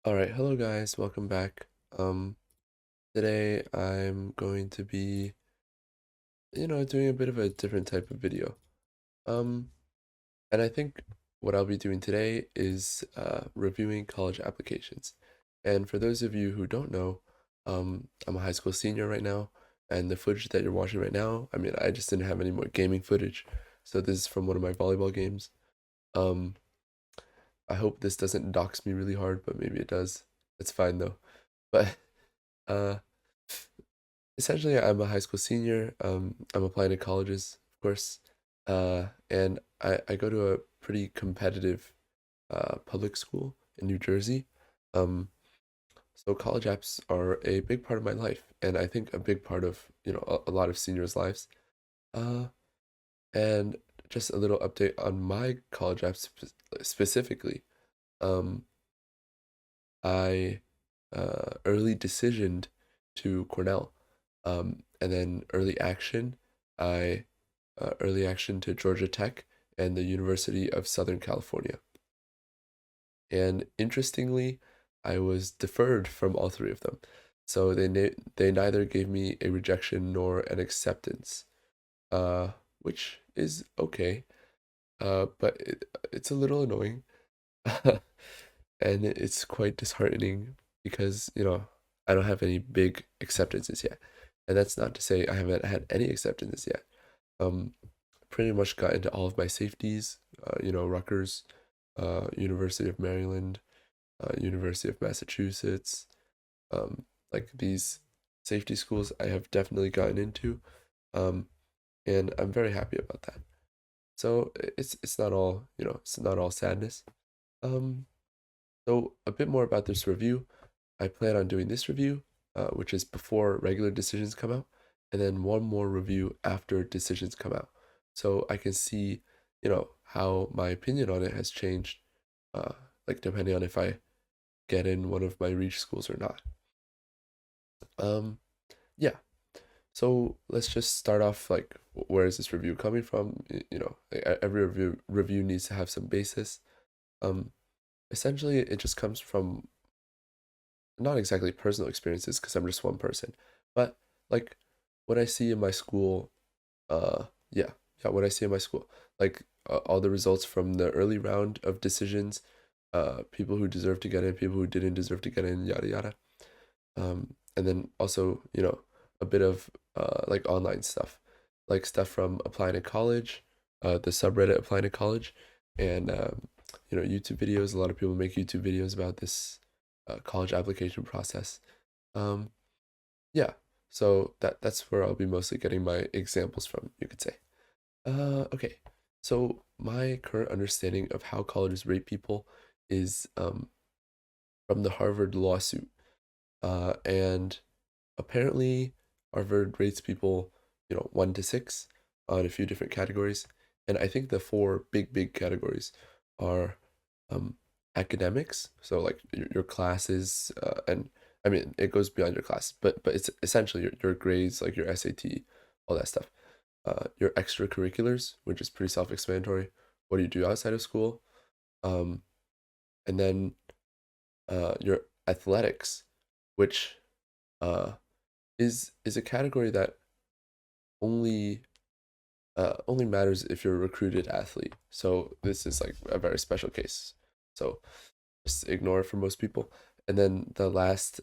All right, hello guys, welcome back. Today I'm going to be, doing a bit of a different type of video. Um, and I think what I'll be doing today is reviewing college applications. And for those of you who don't know, I'm a high school senior right now, and the footage that you're watching right now, I mean, I just didn't have any more gaming footage, so this is from one of my volleyball games. Um, I hope this doesn't dox me really hard, but maybe it does. It's fine though. But uh essentially, I'm a high school senior. I'm applying to colleges, of course, and I go to a pretty competitive public school in New Jersey. Um, so college apps are a big part of my life, and I think a big part of a lot of seniors' lives. Uh, and just a little update on my college apps specifically. Um, I early decisioned to Cornell, and then early action. I early action to Georgia Tech and the University of Southern California. And interestingly, I was deferred from all three of them. So they neither gave me a rejection nor an acceptance, uh, which is okay, but it's a little annoying. And it's quite disheartening because, I don't have any big acceptances yet. And that's not to say I haven't had any acceptances yet. Um, Pretty much got into all of my safeties, Rutgers, University of Maryland, University of Massachusetts, like these safety schools I have definitely gotten into. Um, and I'm very happy about that. So it's not all, it's not all sadness. Um, so a bit more about this review. I plan on doing this review, which is before regular decisions come out, and then one more review after decisions come out. So I can see, how my opinion on it has changed, uh, like depending on if I get in one of my reach schools or not. Um, yeah. So let's just start off like where is this review coming from? Every review needs to have some basis. Um, Essentially, it just comes from not exactly personal experiences because I'm just one person, but like what I see in my school, uh, yeah, what I see in my school, like all the results from the early round of decisions, people who deserve to get in, people who didn't deserve to get in, yada yada. And then also, a bit of like online stuff, like stuff from applying to college, the subreddit applying to college, and YouTube videos. A lot of people make YouTube videos about this college application process. Um, yeah, so that's where I'll be mostly getting my examples from, you could say. Okay. So my current understanding of how colleges rate people is from the Harvard lawsuit. And apparently Harvard rates people, 1 to 6 on a few different categories. And I think the four big categories are um, academics, so like your classes, and I mean it goes beyond your class, but it's essentially your grades, like your SAT, all that stuff. Your extracurriculars, which is pretty self-explanatory. What do you do outside of school? Um, and then your athletics, which uh, is a category that only only matters if you're a recruited athlete. So this is like a very special case. So just ignore it for most people. And then the last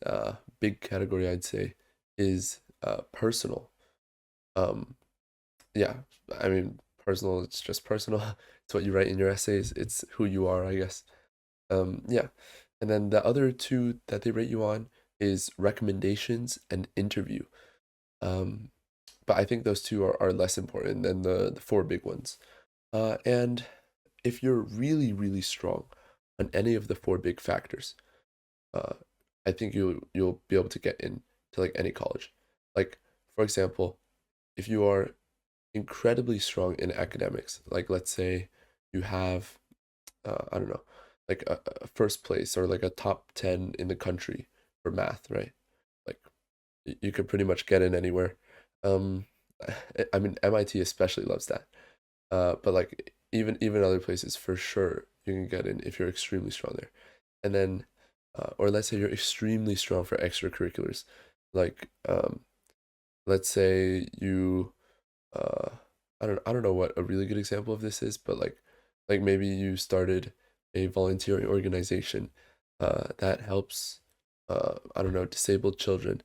big category I'd say is personal. Um, yeah, I mean personal. It's just personal. It's what you write in your essays. It's who you are, I guess. Yeah, and then the other two that they rate you on is recommendations and interview. Um, but I think those two are less important than the four big ones. And if you're really strong on any of the four big factors, uh, I think you'll be able to get in to like any college. Like for example, if you are incredibly strong in academics, like let's say you have I don't know, like a first place or like a top 10 in the country for math, right? Like you could pretty much get in anywhere. Um, I mean MIT especially loves that. But like even other places for sure you can get in if you're extremely strong there. And then or let's say you're extremely strong for extracurriculars, like let's say you uh I don't know what a really good example of this is, but like maybe you started a volunteering organization that helps I don't know, disabled children,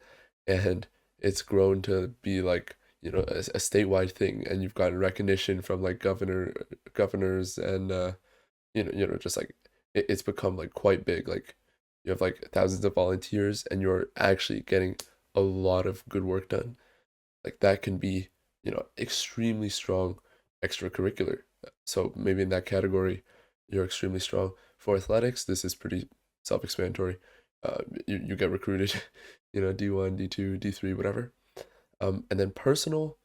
and it's grown to be like, a statewide thing, and you've gotten recognition from like governors and just like it's become like quite big. Like you have like thousands of volunteers and you're actually getting a lot of good work done. Like that can be, extremely strong extracurricular. So maybe in that category, you're extremely strong. For athletics, this is pretty self-explanatory. You get recruited, D1, D2, D3, whatever. And then personal,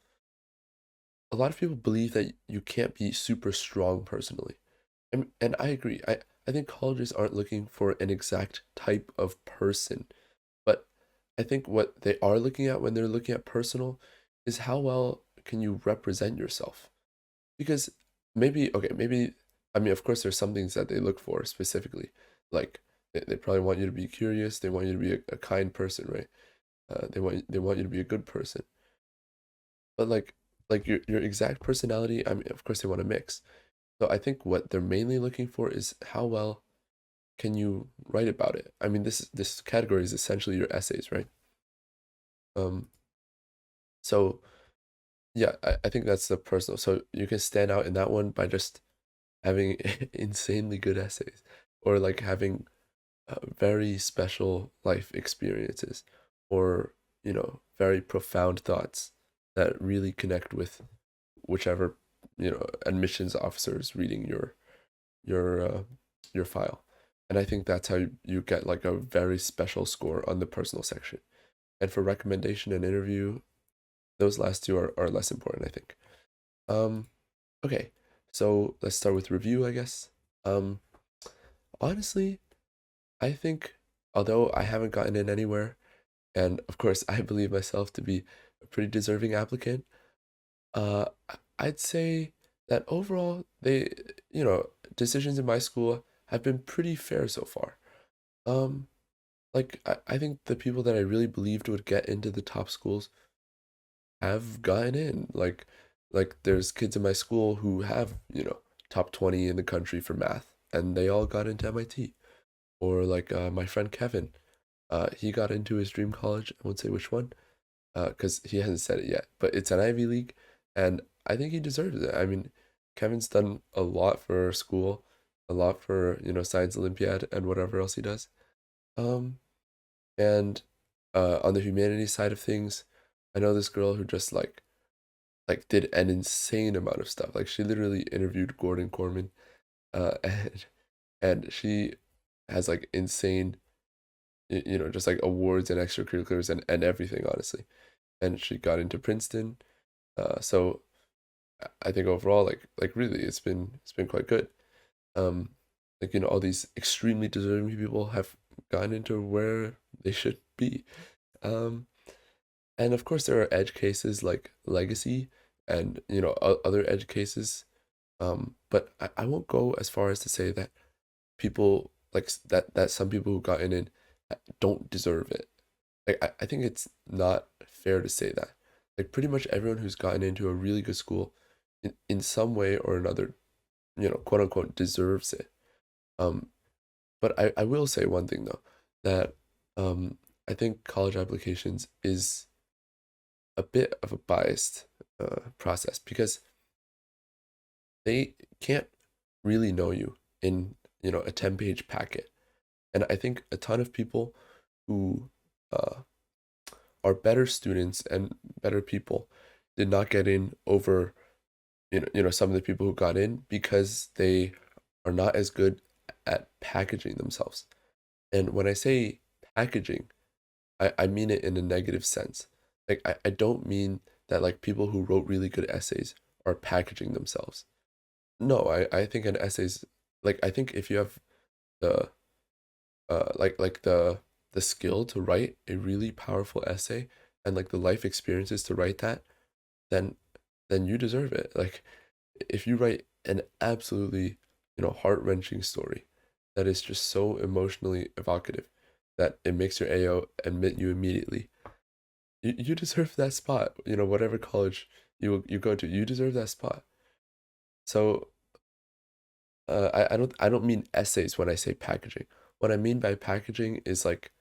a lot of people believe that you can't be super strong personally. And I agree. I think colleges aren't looking for an exact type of person, but I think what they are looking at when they're looking at personal is how well can you represent yourself? Because maybe, I mean, of course, there's some things that they look for specifically. Like they probably want you to be curious, they want you to be a kind person, right? They want you to be a good person. But like your exact personality, I mean, of course they want to mix. So I think what they're mainly looking for is how well can you write about it? I mean, this category is essentially your essays, right? Um, so yeah, I think that's the personal. So you can stand out in that one by just having insanely good essays, or like having very special life experiences, or very profound thoughts that really connect with whichever admissions officer is reading your uh, your file. And I think that's how you get like a very special score on the personal section. And for recommendation and interview, those last two are less important, I think. Um, okay, so let's start with review, I guess. Um, Honestly, I think although I haven't gotten in anywhere, and of course I believe myself to be a pretty deserving applicant, I'd say that overall decisions in my school have been pretty fair so far. Um, like I think the people that I really believed would get into the top schools have gotten in. Like there's kids in my school who have, top 20 in the country for math, and they all got into MIT. Or like my friend Kevin, he got into his dream college. I won't say which one, because he hasn't said it yet, but it's an Ivy League, and I think he deserves it. I mean, Kevin's done a lot for school, a lot for, Science Olympiad and whatever else he does. Um, and on the humanities side of things, I know this girl who just like did an insane amount of stuff. Like she literally interviewed Gordon Corman, and she has like insane, just like awards and extracurriculars and everything, honestly. And she got into Princeton. So I think overall, like really, it's been quite good. Um, like all these extremely deserving people have gotten into where they should be. Um, and of course, there are edge cases like legacy and other edge cases. But I won't go as far as to say that people that some people who got in don't deserve it. Like I think it's not fair to say that. Like pretty much everyone who's gotten into a really good school in some way or another, quote unquote deserves it. Um, but I will say one thing though, that um I think college applications is a bit of a biased process because they can't really know you in, a 10-page packet. And I think a ton of people who uh are better students and better people did not get in over some of the people who got in because they are not as good at packaging themselves. And when I say packaging, I mean it in a negative sense. Like I don't mean that like people who wrote really good essays are packaging themselves. No, I think an essay's like I think if you have the the skill to write a really powerful essay and like the life experiences to write that, then you deserve it. Like if you write an absolutely, heart-wrenching story, that is just so emotionally evocative that it makes your AO admit you immediately. You deserve that spot. You know, whatever college you go to, you deserve that spot. So I don't mean essays when I say packaging. What I mean by packaging is like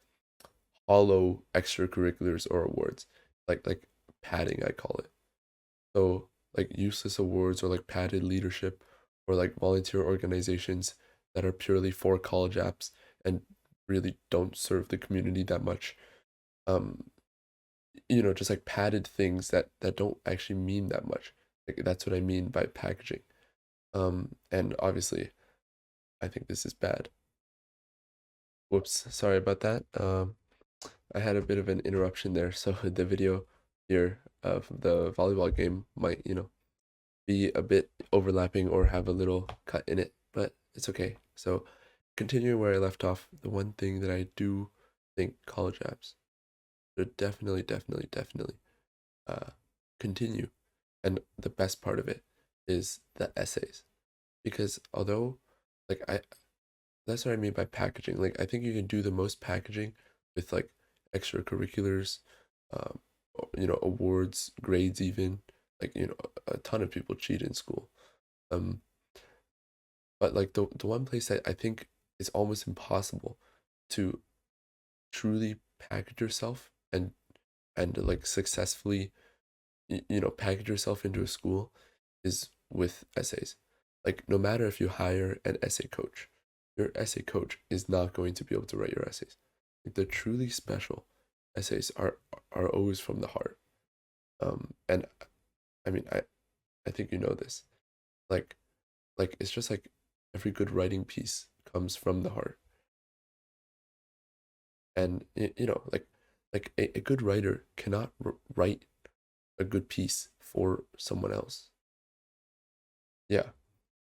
hollow extracurriculars or awards, like padding I call it. So like useless awards or like padded leadership or like volunteer organizations that are purely for college apps and really don't serve the community that much. Um, just like padded things that don't actually mean that much. Like that's what I mean by packaging. And obviously I think this is bad. Whoops, sorry about that. I had a bit of an interruption there, so the video here of the volleyball game might, be a bit overlapping or have a little cut in it, but it's okay. So, continuing where I left off, the one thing that I do think college apps should definitely uh, continue, and the best part of it is the essays, because although, like that's what I mean by packaging. Like I think you can do the most packaging with like extracurriculars, um, awards, grades, even like a ton of people cheat in school. Um, but like the one place that I think is almost impossible to truly package yourself and like successfully package yourself into a school is with essays. Like no matter if you hire an essay coach, your essay coach is not going to be able to write your essays. Like the truly special essays are always from the heart. And I mean I think you know this. Like it's just like every good writing piece comes from the heart. And like a good writer cannot write a good piece for someone else. Yeah.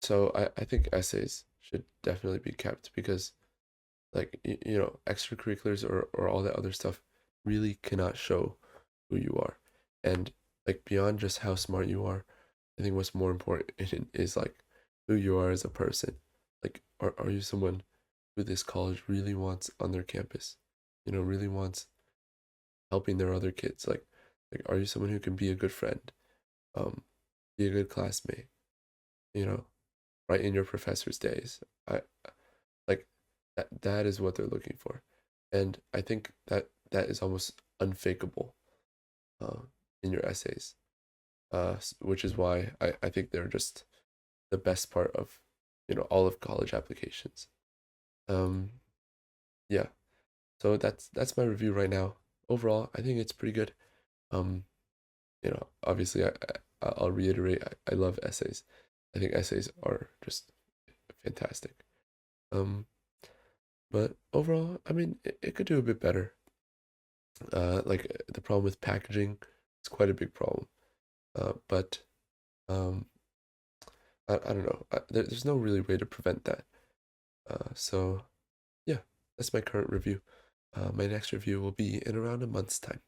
So I think essays should definitely be kept because like extracurriculars or all that other stuff really cannot show who you are. And like beyond just how smart you are, I think what's more important is like who you are as a person. Like are you someone who this college really wants on their campus? Really wants helping their other kids. Like are you someone who can be a good friend? Um, be a good classmate, you know, right in your professor's days. I like that is what they're looking for. And I think that is almost unfakeable uh, in your essays, which is why I think they're just the best part of all of college applications. Um, yeah, so that's my review right now. Overall, I think it's pretty good. Um, obviously, I'll reiterate, I love essays. I think essays are just fantastic. Um, but overall, I mean, it could do a bit better. Like the problem with packaging is quite a big problem. But um, I don't know. There's no really way to prevent that. So yeah, that's my current review. My next review will be in around a month's time.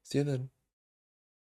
See you then.